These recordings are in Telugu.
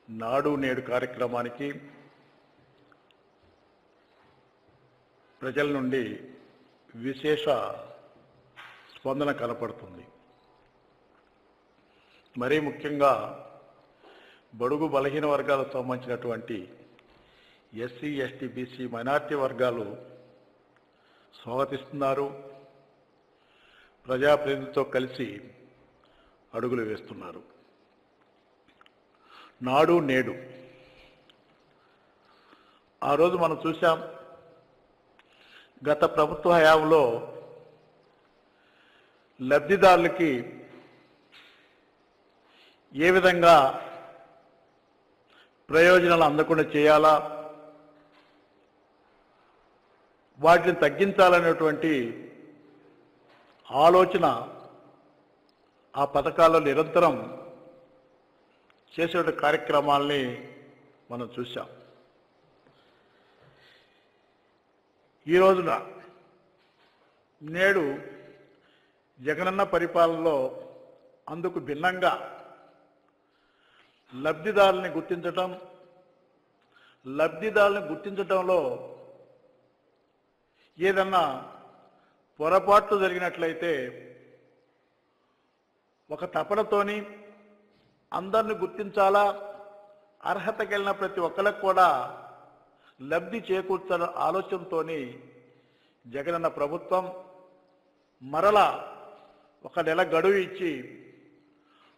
నాడు నేడు కార్యక్రమానికి ప్రజల నుండి విశేష స్పందన కనపడుతుంది. మరీ ముఖ్యంగా బడుగు బలహీన వర్గాలకు సంబంధించినటువంటి ఎస్సీ, ఎస్టీ, బీసీ, మైనార్టీ వర్గాలు స్వాగతిస్తున్నారు. ప్రజాప్రతినిధులతో కలిసి అడుగులు వేస్తున్నారు. నాడు నేడు ఆ రోజు మనం చూసాం. గత ప్రభుత్వ హయాంలో లబ్ధిదారులకి ఏ విధంగా ప్రయోజనాలు అందకుండా చేయాలా, వాటిని తగ్గించాలనేటువంటి ఆలోచన ఆ పథకాల్లో నిరంతరం చేసే కార్యక్రమాల్ని మనం చూసాం. ఈ రోజున నేడు జగనన్న పరిపాలనలో అందుకు భిన్నంగా లబ్ధిదారుల్ని గుర్తించడంలో ఏదన్నా పొరపాట్లు జరిగినట్లయితే ఒక తపనతోని అందరిని గుర్తించాలా, అర్హత కలిగిన ప్రతి ఒక్కరికి కూడా లబ్ధి చేకూర్చాల ఆలోచనతో జగనన్న ప్రభుత్వం మరలా ఒక నెల గడువు ఇచ్చి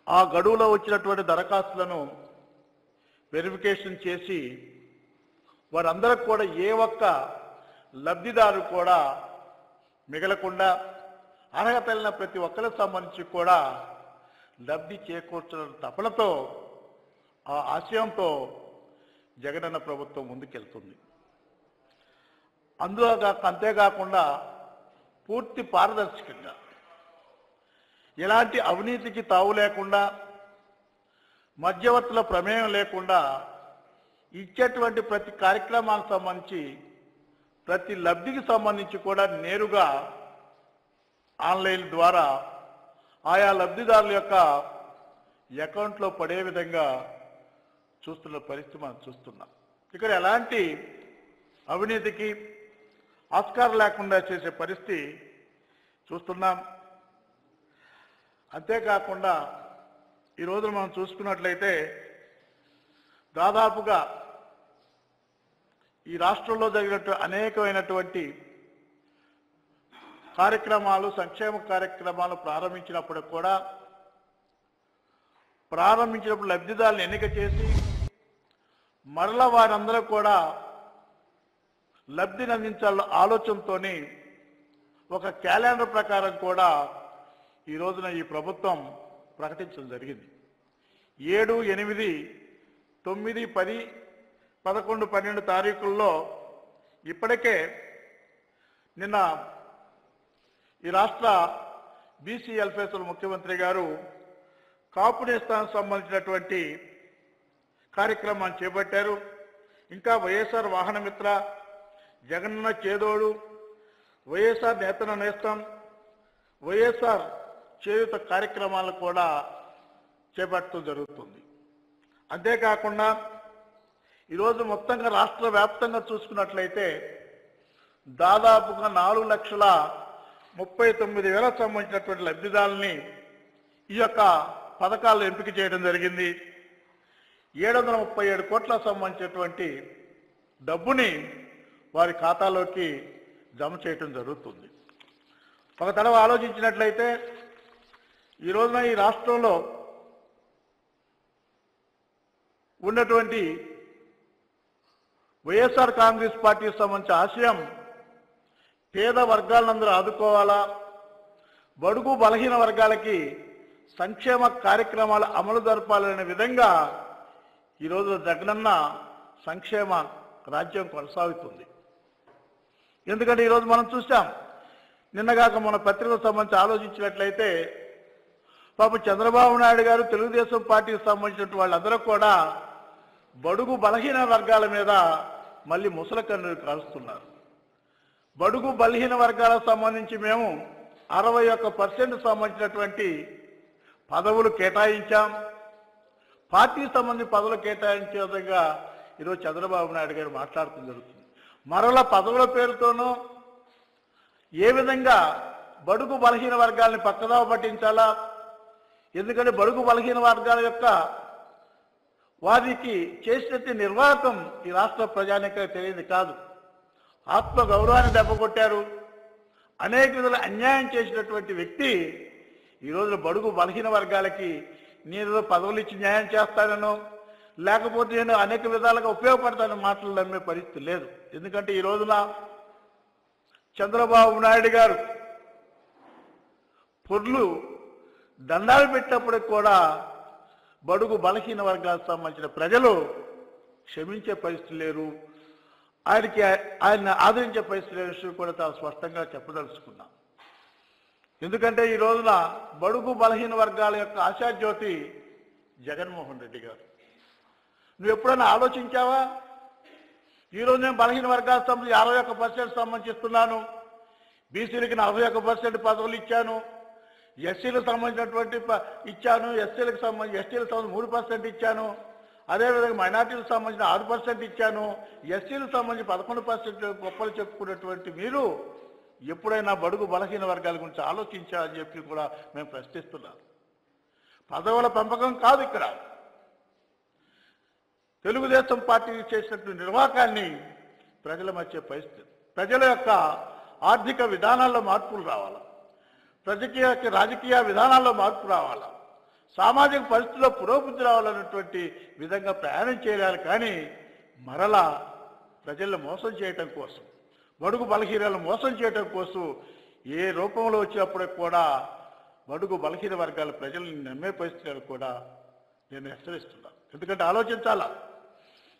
ఆ గడువులో వచ్చినటువంటి దరఖాస్తులను వెరిఫికేషన్ చేసి వారందరికి కూడా ఏ ఒక్క లబ్ధిదారు కూడా మిగలకుండా అర్హత కలిగిన ప్రతి ఒక్కరికి సంబంధించి కూడా లబ్ధి చేకూర్చడం తపనతో, ఆ ఆశయంతో జగనన్న ప్రభుత్వం ముందుకెళ్తుంది. అంతేకాకుండా పూర్తి పారదర్శకంగా, ఎలాంటి అవినీతికి తావు లేకుండా, మధ్యవర్తుల ప్రమేయం లేకుండా ఇచ్చేటువంటి ప్రతి కార్యక్రమానికి సంబంధించి ప్రతి లబ్ధికి సంబంధించి కూడా నేరుగా ఆన్లైన్ ద్వారా ఆయా లబ్ధిదారుల యొక్క అకౌంట్లో పడే విధంగా చూస్తున్న పరిస్థితి మనం చూస్తున్నాం. ఇక్కడ ఎలాంటి అవినీతికి ఆస్కారం లేకుండా చేసే పరిస్థితి చూస్తున్నాం. అంతేకాకుండా ఈరోజు మనం చూసుకున్నట్లయితే దాదాపుగా ఈ రాష్ట్రంలో జరిగినట్టు అనేకమైనటువంటి కార్యక్రమాలు, సంక్షేమ కార్యక్రమాలు ప్రారంభించినప్పుడు లబ్ధిదారులను ఎన్నిక చేసి మరలా వారందరూ కూడా లబ్ధిని అందించాల ఆలోచనతో ఒక క్యాలెండర్ ప్రకారం కూడా ఈ రోజున ఈ ప్రభుత్వం ప్రకటించడం జరిగింది. 7, 8, 9, 10, 11, 12 తారీఖుల్లో ఇప్పటికే నిన్న ఈ రాష్ట్ర బీసీ వెల్ఫేర్ ముఖ్యమంత్రి గారు కాపు నేస్తానికి సంబంధించినటువంటి కార్యక్రమాన్ని చేపట్టారు. ఇంకా వైఎస్ఆర్ వాహనమిత్ర, జగనన్న చేదోడు, వైఎస్ఆర్ నేతన నేస్తం, వైఎస్ఆర్ చేయూత కార్యక్రమాలు కూడా చేపట్టడం జరుగుతుంది. అంతేకాకుండా ఈరోజు మొత్తంగా రాష్ట్ర వ్యాప్తంగా చూసుకున్నట్లయితే దాదాపుగా 4,39,000 సంబంధించినటువంటి లబ్ధిదారుల్ని ఈ యొక్క పథకాలను ఎంపిక చేయడం జరిగింది. 737 కోట్లకు సంబంధించినటువంటి డబ్బుని వారి ఖాతాలోకి జమ చేయడం జరుగుతుంది. ఒక తడవ ఆలోచించినట్లయితే ఈ రోజున ఈ రాష్ట్రంలో ఉన్నటువంటి వైఎస్ఆర్ కాంగ్రెస్ పార్టీకి సంబంధించిన ఆశయం పేద వర్గాలందరూ ఆదుకోవాలా, బడుగు బలహీన వర్గాలకి సంక్షేమ కార్యక్రమాలు అమలు జరపాలనే విధంగా ఈరోజు జగనన్న సంక్షేమ రాజ్యం కొనసాగుతుంది. ఎందుకంటే ఈరోజు మనం చూసాం, నిన్నగాక మన పత్రికకు సంబంధించి ఆలోచించినట్లయితే పాపం చంద్రబాబు నాయుడు గారు, తెలుగుదేశం పార్టీకి సంబంధించిన వాళ్ళందరూ కూడా బడుగు బలహీన వర్గాల మీద మళ్ళీ ముసల కన్నులు కాలుస్తున్నారు. బడుగు బలహీన వర్గాలకు సంబంధించి మేము 61% సంబంధించినటువంటి పదవులు కేటాయించాం. పార్టీకి సంబంధించి పదవులు కేటాయించే విధంగా ఈరోజు చంద్రబాబు నాయుడు గారు మాట్లాడటం జరుగుతుంది. మరలా పదవుల పేరుతోనూ ఏ విధంగా బడుగు బలహీన వర్గాల్ని పక్కదావ పట్టించాలా, ఎందుకంటే బడుగు బలహీన వర్గాల యొక్క వారికి చేసినట్టు నిర్వాహకం ఈ రాష్ట్ర ప్రజానికి తెలియదు కాదు. ఆత్మ గౌరవాన్ని దెబ్బకొట్టారు. అనేక విధాల అన్యాయం చేసినటువంటి వ్యక్తి ఈ రోజున బడుగు బలహీన వర్గాలకి నేను పదవులు ఇచ్చి న్యాయం చేస్తానో లేకపోతే నేను అనేక విధాలుగా ఉపయోగపడతానని మాటలు నమ్మే పరిస్థితి లేదు. ఎందుకంటే ఈ రోజున చంద్రబాబు నాయుడు గారు పొర్లు దండాలు పెట్టినప్పటికి కూడా బడుగు బలహీన వర్గాలకు సంబంధించిన ప్రజలు క్షమించే పరిస్థితి లేరు. ఆయన ఆదరించే పరిస్థితి లేని విషయం కూడా చాలా స్పష్టంగా చెప్పదలుచుకున్నాం. ఎందుకంటే ఈ రోజున బడుగు బలహీన వర్గాల యొక్క ఆశాజ్యోతి జగన్మోహన్ రెడ్డి గారు. నువ్వు ఎప్పుడైనా ఆలోచించావా? ఈరోజు నేను బలహీన వర్గాల సంబంధించి 61% సంబంధిస్తున్నాను, బీసీలకి 41% పదవులు ఇచ్చాను, ఎస్సీలకు సంబంధించినటువంటి ఇచ్చాను, ఎస్టీలకు సంబంధించి 3% ఇచ్చాను, అదేవిధంగా మైనార్టీలకు సంబంధించిన 6% ఇచ్చాను, ఎస్సీలకు సంబంధించి 11% గొప్పలు చెప్పుకున్నటువంటి మీరు ఎప్పుడైనా బడుగు బలహీన వర్గాల గురించి ఆలోచించాలని చెప్పి కూడా మేము ప్రశ్నిస్తున్నాం. పదవుల పెంపకం కాదు ఇక్కడ. తెలుగుదేశం పార్టీ చేసినటువంటి నిర్వాహకాన్ని ప్రజల మధ్య పరిస్థితి, ప్రజల యొక్క ఆర్థిక విధానాల్లో మార్పులు రావాలా, రాజకీయ విధానాల్లో మార్పు రావాలా, సామాజిక పరిస్థితుల్లో పురోభివృద్ధి రావాలన్నటువంటి విధంగా ప్రయాణం చేయాలి. కానీ మరలా ప్రజలను మోసం చేయటం కోసం, బడుగు బలహీనలను మోసం చేయటం కోసం ఏ రూపంలో వచ్చినప్పటికి కూడా బడుగు బలహీన వర్గాల ప్రజల్ని నమ్మే పరిస్థితులు కూడా నేను హెచ్చరిస్తున్నాను. ఎందుకంటే ఆలోచించాలా.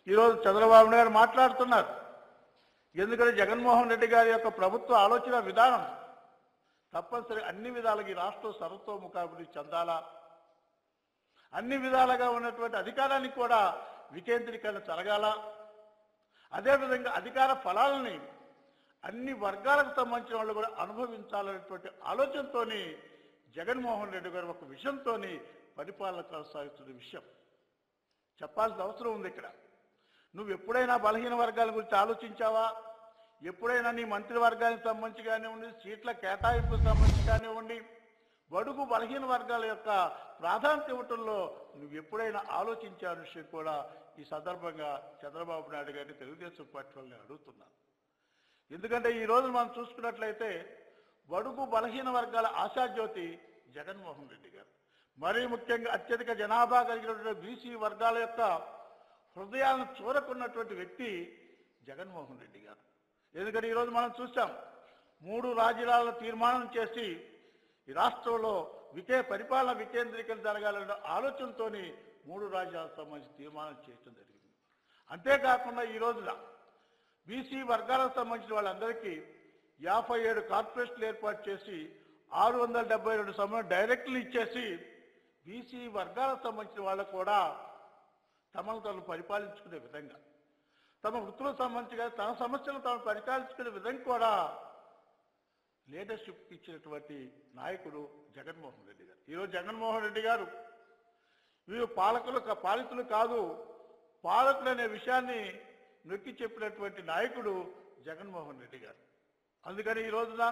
ఈరోజు చంద్రబాబు నాయుడు మాట్లాడుతున్నారు. ఎందుకంటే జగన్మోహన్ రెడ్డి గారి యొక్క ప్రభుత్వ ఆలోచన విధానం తప్పనిసరి అన్ని విధాలుగా ఈ రాష్ట్రం సర్వతోముఖాభివృద్ధి చెందాలా, అన్ని విధాలుగా ఉన్నటువంటి అధికారానికి కూడా వికేంద్రీకరణ జరగాల, అదేవిధంగా అధికార ఫలాలని అన్ని వర్గాలకు సంబంధించిన వాళ్ళు కూడా అనుభవించాలనేటువంటి ఆలోచనతో జగన్మోహన్ రెడ్డి గారు ఒక విషయంతో పరిపాలన కొనసాగుతున్న విషయం చెప్పాల్సిన అవసరం ఉంది. ఇక్కడ నువ్వు ఎప్పుడైనా బలహీన వర్గాల గురించి ఆలోచించావా? ఎప్పుడైనా నీ మంత్రివర్గానికి సంబంధించి కానివ్వండి, సీట్ల కేటాయింపుకు సంబంధించి కానివ్వండి, బడుగు బలహీన వర్గాల యొక్క ప్రాధాన్యత ఇవ్వటంలో నువ్వు ఎప్పుడైనా ఆలోచించే విషయం కూడా ఈ సందర్భంగా చంద్రబాబు నాయుడు గారిని తెలుగుదేశం పార్టీ వాళ్ళని అడుగుతున్నాను. ఎందుకంటే ఈ రోజు మనం చూసుకున్నట్లయితే బడుగు బలహీన వర్గాల ఆశాజ్యోతి జగన్మోహన్ రెడ్డి గారు, మరీ ముఖ్యంగా అత్యధిక జనాభా కలిగినటువంటి బీసీ వర్గాల యొక్క హృదయాలను చూరకున్నటువంటి వ్యక్తి జగన్మోహన్ రెడ్డి గారు. ఎందుకంటే ఈరోజు మనం చూసాం 3 రాజ్యాలను తీర్మానం చేసి ఈ రాష్ట్రంలో పరిపాలన వికేంద్రీకరణ జరగాలన్న ఆలోచనతో 3 రాజ్యాలకు సంబంధించి తీర్మానం చేయడం జరిగింది. అంతేకాకుండా ఈ రోజున బీసీ వర్గాలకు సంబంధించిన వాళ్ళందరికీ 57 కార్పొరేషన్లు ఏర్పాటు చేసి 672 సమయం డైరెక్ట్లు ఇచ్చేసి బీసీ వర్గాలకు సంబంధించిన వాళ్ళకు కూడా తమను తాను పరిపాలించుకునే విధంగా, తమ వృత్తులకు సంబంధించి తమ సమస్యలను తాను పరిపాలించుకునే విధంగా కూడా లీడర్షిప్ ఇచ్చినటువంటి నాయకుడు జగన్మోహన్ రెడ్డి గారు. ఈరోజు జగన్మోహన్ రెడ్డి గారు వీరు పాలితులు కాదు, పాలకులు అనే విషయాన్ని నొక్కి చెప్పినటువంటి నాయకుడు జగన్మోహన్ రెడ్డి గారు. అందుకని ఈ రోజున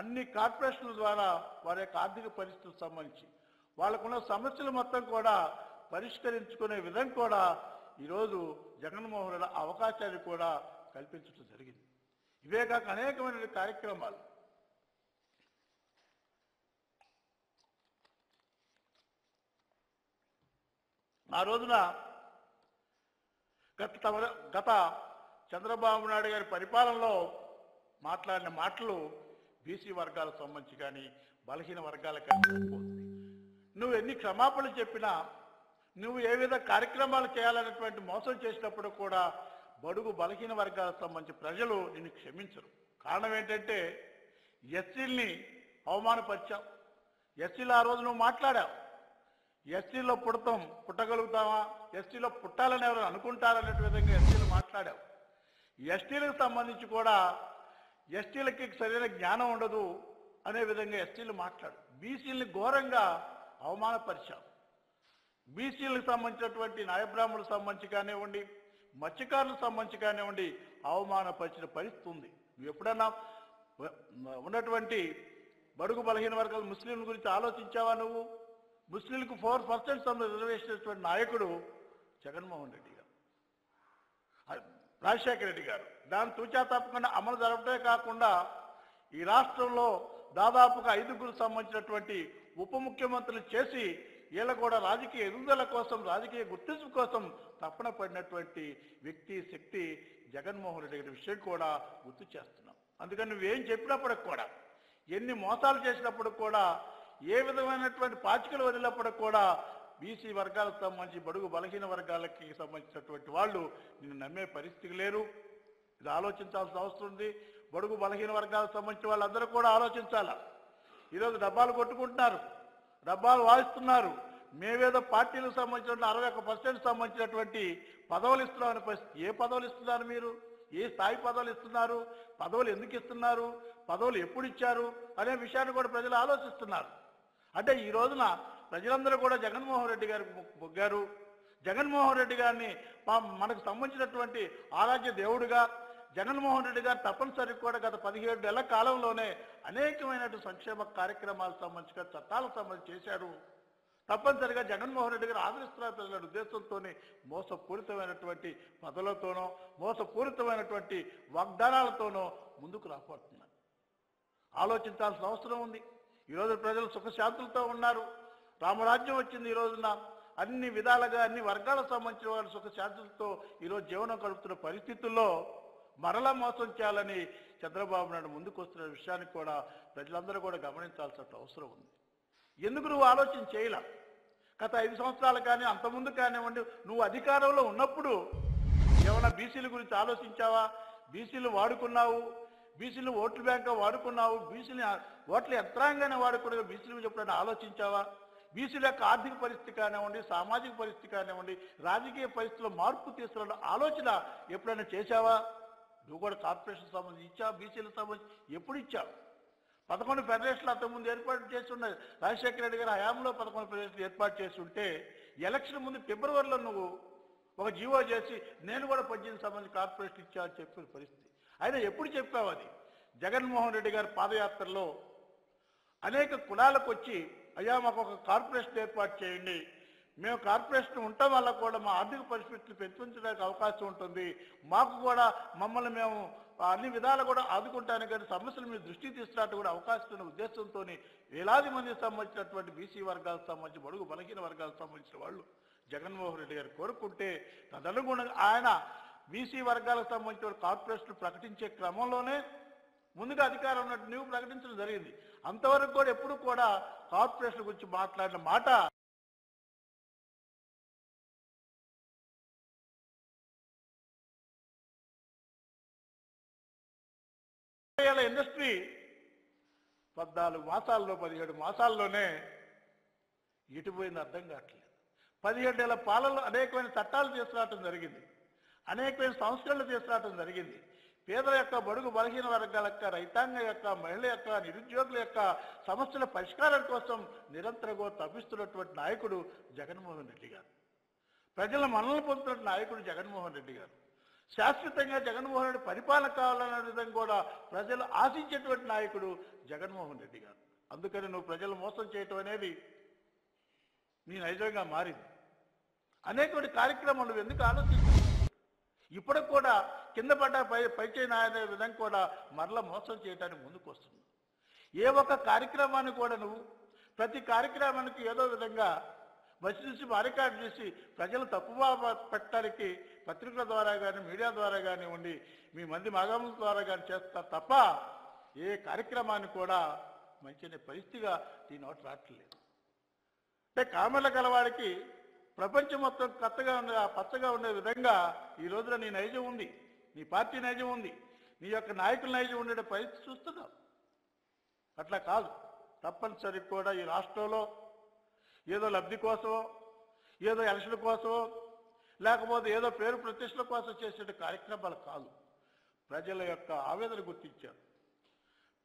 అన్ని కార్పొరేషన్ల ద్వారా వారి యొక్క ఆర్థిక పరిస్థితులకు సంబంధించి వాళ్ళకున్న సమస్యలు మొత్తం కూడా పరిష్కరించుకునే విధంగా కూడా ఈరోజు జగన్మోహన్ రెడ్డి అవకాశాన్ని కూడా కల్పించడం జరిగింది. ఇవే కాక అనేకమైన కార్యక్రమాలు ఆ రోజున గత చంద్రబాబు నాయుడు గారి పరిపాలనలో మాట్లాడిన మాటలు బీసీ వర్గాలకు సంబంధించి కానీ బలహీన వర్గాలకు కానీ నువ్వు ఎన్ని క్షమాపణలు చెప్పినా, నువ్వు ఏ విధ కార్యక్రమాలు చేయాలనేటువంటి మోసం చేసినప్పుడు కూడా బడుగు బలహీన వర్గాలకు సంబంధించి ప్రజలు నిన్ను క్షమించరు. కారణం ఏంటంటే ఎస్సీల్ని అవమానపరిచావు. ఎస్సీలు ఆ రోజు నువ్వు మాట్లాడావు. ఎస్టీలో పుట్టగలుగుతావా, ఎస్టీలో పుట్టాలని ఎవరు అనుకుంటారనే విధంగా ఎస్టీలు మాట్లాడావు. ఎస్టీలకు సంబంధించి కూడా ఎస్టీలకి సరైన జ్ఞానం ఉండదు అనే విధంగా ఎస్టీలు మాట్లాడు. బీసీలని ఘోరంగా అవమానపరిచావు. బీసీలకు సంబంధించినటువంటి న్యాయబ్రాహ్మణులకు సంబంధించి కానివ్వండి, మత్స్యకారులకు సంబంధించి కానివ్వండి అవమానపరిచిన పరిస్థితి ఉంది. నువ్వు ఎప్పుడన్నా ఉన్నటువంటి బడుగు బలహీన వర్గాల ముస్లింల గురించి ఆలోచించావా? నువ్వు ముస్లింలకు 4% రిజర్వేషన్ ఇచ్చినటువంటి నాయకుడు జగన్మోహన్ రెడ్డి గారు, రాజశేఖర రెడ్డి గారు. దాన్ని తూచా తప్పకుండా అమలు జరపడమే కాకుండా ఈ రాష్ట్రంలో దాదాపుగా 5గురు సంబంధించినటువంటి ఉప ముఖ్యమంత్రులు చేసి వీళ్ళ కూడా రాజకీయ ఎదుగుదల కోసం, రాజకీయ గుర్తింపు కోసం తప్పన పడినటువంటి వ్యక్తి శక్తి జగన్మోహన్ రెడ్డి గారి విషయం కూడా గుర్తు చేస్తున్నాం. అందుకని నువ్వేం చెప్పినప్పటికి కూడా, ఎన్ని మోసాలు చేసినప్పుడు కూడా, ఏ విధమైనటువంటి పాచికలు వదిలినప్పుడు కూడా బీసీ వర్గాలకు సంబంధించి బడుగు బలహీన వర్గాలకి సంబంధించినటువంటి వాళ్ళు నిన్ను నమ్మే పరిస్థితి లేరు. ఇది ఆలోచించాల్సిన అవసరం ఉంది. బడుగు బలహీన వర్గాలకు సంబంధించిన వాళ్ళందరూ కూడా ఆలోచించాలా. ఈరోజు డబ్బాలు కొట్టుకుంటున్నారు, డబ్బాలు వాయిస్తున్నారు. మేవేదో పార్టీలకు సంబంధించిన 61% సంబంధించినటువంటి పదవులు ఇస్తున్నామని పరిస్థితి. ఏ పదవులు ఇస్తున్నారు మీరు? ఏ స్థాయి పదవులు ఇస్తున్నారు? పదవులు ఎందుకు ఇస్తున్నారు? పదవులు ఎప్పుడు ఇచ్చారు అనే విషయాన్ని కూడా ప్రజలు ఆలోచిస్తున్నారు. అంటే ఈ రోజున ప్రజలందరూ కూడా జగన్మోహన్ రెడ్డి గారికి మొగ్గారు. జగన్మోహన్ రెడ్డి గారిని మనకు సంబంధించినటువంటి ఆరాధ్య దేవుడిగా జగన్మోహన్ రెడ్డి గారు తప్పనిసరిగా కూడా గత 17 ఏళ్ల కాలంలోనే అనేకమైనటువంటి సంక్షేమ కార్యక్రమాలకు సంబంధించిన చట్టాలకు సంబంధించి చేశారు. తప్పనిసరిగా జగన్మోహన్ రెడ్డి గారు ఆదరిస్తున్న ప్రజల ఉద్దేశంతోనే మోసపూరితమైనటువంటి పదవులతోనో, మోసపూరితమైనటువంటి వాగ్దానాలతోనో ముందుకు రాబోతున్నారు. ఆలోచించాల్సిన అవసరం ఉంది. ఈరోజు ప్రజలు సుఖశాంతులతో ఉన్నారు. రామరాజ్యం వచ్చింది. ఈ రోజున అన్ని విధాలుగా అన్ని వర్గాలకు సంబంధించిన వాళ్ళు సుఖశాంతులతో ఈరోజు జీవనం గడుపుతున్న పరిస్థితుల్లో మరలా మోసం చేయాలని చంద్రబాబు నాయుడు ముందుకు వస్తున్న విషయాన్ని కూడా ప్రజలందరూ కూడా గమనించాల్సిన అవసరం ఉంది. ఎందుకు నువ్వు ఆలోచన చేయలే? గత 5 సంవత్సరాలు కానీ అంతకుముందు కానివ్వండి, నువ్వు అధికారంలో ఉన్నప్పుడు ఏమైనా బీసీల గురించి ఆలోచించావా? బీసీలు వాడుకున్నావు, బీసీలు ఓట్ల బ్యాంక్గా వాడుకున్నావు, బీసీని ఓట్ల యంత్రాంగానే వాడుకున్నావు. బీసీలు ఎప్పుడైనా ఆలోచించావా? బీసీల యొక్క ఆర్థిక పరిస్థితి కానివ్వండి, సామాజిక పరిస్థితి కానివ్వండి, రాజకీయ పరిస్థితుల్లో మార్పు తీసుకున్న ఆలోచన ఎప్పుడైనా చేశావా? నువ్వు కూడా కార్పొరేషన్ సంబంధించి ఇచ్చావు, బీసీలకు సంబంధించి ఎప్పుడు ఇచ్చావు? 11 ఫెడరేషన్లు అంతకుముందు ఏర్పాటు చేస్తున్నది రాజశేఖర రెడ్డి గారి హయాంలో 11 ఫెడరేషన్లు ఏర్పాటు చేస్తుంటే ఎలక్షన్ ముందు ఫిబ్రవరిలో నువ్వు ఒక జీవో చేసి నేను కూడా 18 సంబంధించి కార్పొరేషన్ ఇచ్చా అని చెప్పిన పరిస్థితి. అయినా ఎప్పుడు చెప్పావు అది? జగన్మోహన్ రెడ్డి గారి పాదయాత్రలో అనేక కులాలకు వచ్చి అయ్యా మాకు ఒక కార్పొరేషన్ ఏర్పాటు చేయండి, మేము కార్పొరేషన్ ఉండటం వల్ల కూడా మా ఆర్థిక పరిస్థితులు పెంచడానికి అవకాశం ఉంటుంది, మాకు కూడా మమ్మల్ని మేము అన్ని విధాలు కూడా ఆదుకుంటాను కానీ సమస్యలు మీరు దృష్టికి తీసుకురావడం కూడా అవకాశం ఉన్న ఉద్దేశంతో వేలాది మందికి సంబంధించినటువంటి బీసీ వర్గాలకు సంబంధించి బడుగు బలహీన వర్గాలకు సంబంధించిన వాళ్ళు జగన్మోహన్ రెడ్డి గారు కోరుకుంటే తదనుగుణంగా ఆయన బీసీ వర్గాలకు సంబంధించిన కార్పొరేషన్ ప్రకటించే క్రమంలోనే ముందుగా అధికారం ఉన్నట్టు నువ్వు ప్రకటించడం జరిగింది. అంతవరకు కూడా ఎప్పుడు కూడా కార్పొరేషన్ గురించి మాట్లాడిన మాట ఇండస్ట్రీ 14 మాసాల్లో 17 మాసాల్లోనే ఎటుపోయింది అర్థం కావట్లేదు. 17 ఏళ్ల పాలనలో అనేకమైన చట్టాలు తీసుకురావటం జరిగింది, అనేకమైన సంస్కరణలు తీసుకురావటం జరిగింది. పేదల యొక్క బడుగు బలహీన వర్గాల యొక్క, రైతాంగం యొక్క, మహిళల యొక్క, నిరుద్యోగుల యొక్క సమస్యల పరిష్కారం కోసం నిరంతరంగా తప్పిస్తున్నటువంటి నాయకుడు జగన్మోహన్ రెడ్డి గారు. ప్రజల మనల్ని పొందుతున్న నాయకుడు జగన్మోహన్ రెడ్డి గారు. శాశ్వతంగా జగన్మోహన్ రెడ్డి పరిపాలన కావాలనే విధంగా కూడా ప్రజలు ఆశించేటువంటి నాయకుడు జగన్మోహన్ రెడ్డి గారు. అందుకని నువ్వు ప్రజలు మోసం చేయటం అనేది నీ నైజంగా మారింది. అనేటువంటి కార్యక్రమాలు నువ్వు ఎందుకు ఆలోచిస్తున్నావు? ఇప్పటికి కూడా కింద పడ్డ పైచేయి అనే విధంగా కూడా మరలా మోసం చేయడానికి ముందుకు వస్తుంది. ఏ ఒక్క కార్యక్రమాన్ని కూడా నువ్వు ప్రతి కార్యక్రమానికి ఏదో విధంగా వచ్చి రికార్డు చేసి ప్రజలు తప్పుగా పెట్టడానికి పత్రికల ద్వారా కానీ మీడియా ద్వారా కానివ్వండి, మీ మంది మగముల ద్వారా కానీ చేస్తారు తప్ప ఏ కార్యక్రమాన్ని కూడా మంచి పరిస్థితిగా దీని ఒకటి రావట్లేదు. అంటే కామెర్ల గలవాడికి ప్రపంచం మొత్తం కొత్తగా ఉండే పచ్చగా ఉండే విధంగా ఈ రోజున నీ నైజం ఉంది, నీ పార్టీ నైజం ఉంది, నీ యొక్క నాయకుల నైజం ఉండే పరిస్థితి చూస్తున్నావు. అట్లా కాదు. తప్పనిసరి కూడా ఈ రాష్ట్రంలో ఏదో లబ్ధి కోసమో, ఏదో ఎలక్షన్ కోసమో, లేకపోతే ఏదో పేరు ప్రతిష్టల కోసం చేసే కార్యక్రమాలు కాదు. ప్రజల యొక్క ఆవేదన గుర్తించారు,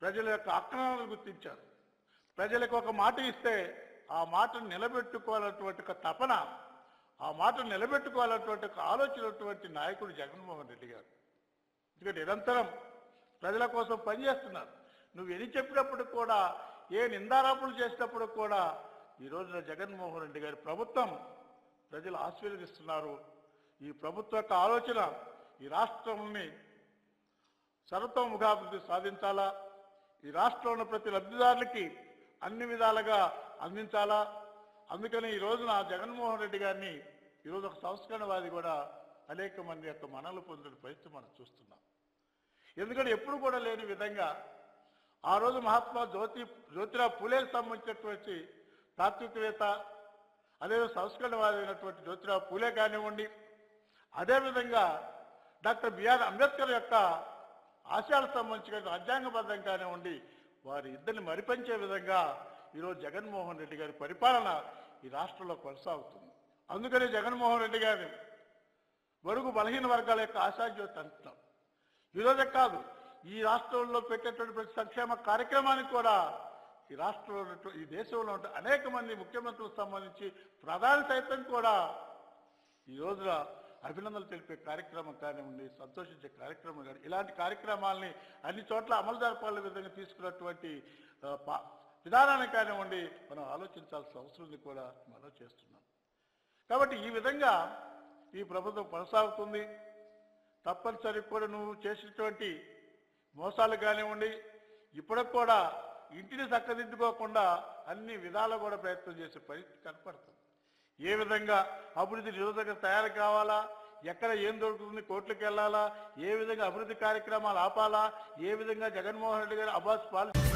ప్రజల యొక్క ఆక్రమణలు గుర్తించారు. ప్రజలకు ఒక మాట ఇస్తే ఆ మాటను నిలబెట్టుకోవాలన్నటువంటి ఒక తపన, ఆ మాటను నిలబెట్టుకోవాలన్నటువంటి ఒక ఆలోచనటువంటి నాయకుడు జగన్మోహన్ రెడ్డి గారు. ఎందుకంటే నిరంతరం ప్రజల కోసం పనిచేస్తున్నారు. నువ్వు ఎన్ని చెప్పినప్పుడు కూడా, ఏ నిందారోపణలు చేసినప్పుడు కూడా ఈ రోజున జగన్మోహన్ రెడ్డి గారి ప్రభుత్వం ప్రజలు ఆశీర్వదిస్తున్నారు. ఈ ప్రభుత్వం యొక్క ఆలోచన ఈ రాష్ట్రాన్ని సర్వతోముఖాభివృద్ధి సాధించాలా, ఈ రాష్ట్రంలో ప్రతి లబ్ధిదారులకి అన్ని విధాలుగా అందించాలా. అందుకని ఈ రోజున జగన్మోహన్ రెడ్డి గారిని ఈరోజు ఒక సంస్కరణవాది కూడా అనేక మంది యొక్క మనలు పొందిన పరిస్థితి మనం చూస్తున్నాం. ఎందుకంటే ఎప్పుడు కూడా లేని విధంగా ఆ రోజు మహాత్మా జ్యోతిరావు పూలేకి సంబంధించినటువంటి తాత్వికవేత్త, అదే సంస్కరణవాది అయినటువంటి జ్యోతిరావు పూలే కానివ్వండి, అదేవిధంగా డాక్టర్ బిఆర్ అంబేద్కర్ యొక్క ఆశయాలకు సంబంధించిన రాజ్యాంగబద్ధం కానివ్వండి, వారి ఇద్దరిని మరిపించే విధంగా ఈరోజు జగన్మోహన్ రెడ్డి గారి పరిపాలన ఈ రాష్ట్రంలో కొనసాగుతుంది. అందుకని జగన్మోహన్ రెడ్డి గారిని బడుగు బలహీన వర్గాల యొక్క ఆశాజ్యోతి అంటున్నాం. ఈరోజే కాదు, ఈ రాష్ట్రంలో పెట్టేటువంటి ప్రతి సంక్షేమ కార్యక్రమానికి కూడా ఈ రాష్ట్రంలో ఈ దేశంలో ఉంటే అనేక మంది ముఖ్యమంత్రులకు సంబంధించి ప్రధాని సైతం కూడా ఈ రోజున అభినందనలు తెలిపే కార్యక్రమం కానివ్వండి, సంతోషించే కార్యక్రమం కానీ, ఇలాంటి కార్యక్రమాలని అన్ని చోట్ల అమలు జరపాలనే విధంగా తీసుకున్నటువంటి విధానాన్ని కానివ్వండి మనం ఆలోచించాల్సిన అవసరం ఉంది కూడా మనం చేస్తున్నాం. కాబట్టి ఈ విధంగా ఈ ప్రభుత్వం కొనసాగుతుంది. తప్పనిసరి కూడా నువ్వు చేసినటువంటి మోసాలు కానివ్వండి, ఇప్పటికి కూడా ఇంటిని చక్కదిద్దుకోకుండా అన్ని విధాలు కూడా ప్రయత్నం చేసే పరిస్థితి కనపడుతుంది. ఏ విధంగా అభివృద్ధి నిరోధక తయారు కావాలా, ఎక్కడ ఏం దొరుకుతుంది, కోర్టులకు వెళ్ళాలా, ఏ విధంగా అభివృద్ధి కార్యక్రమాలు ఆపాలా, ఏ విధంగా జగన్మోహన్ రెడ్డి గారు అబాస్ పాలసీ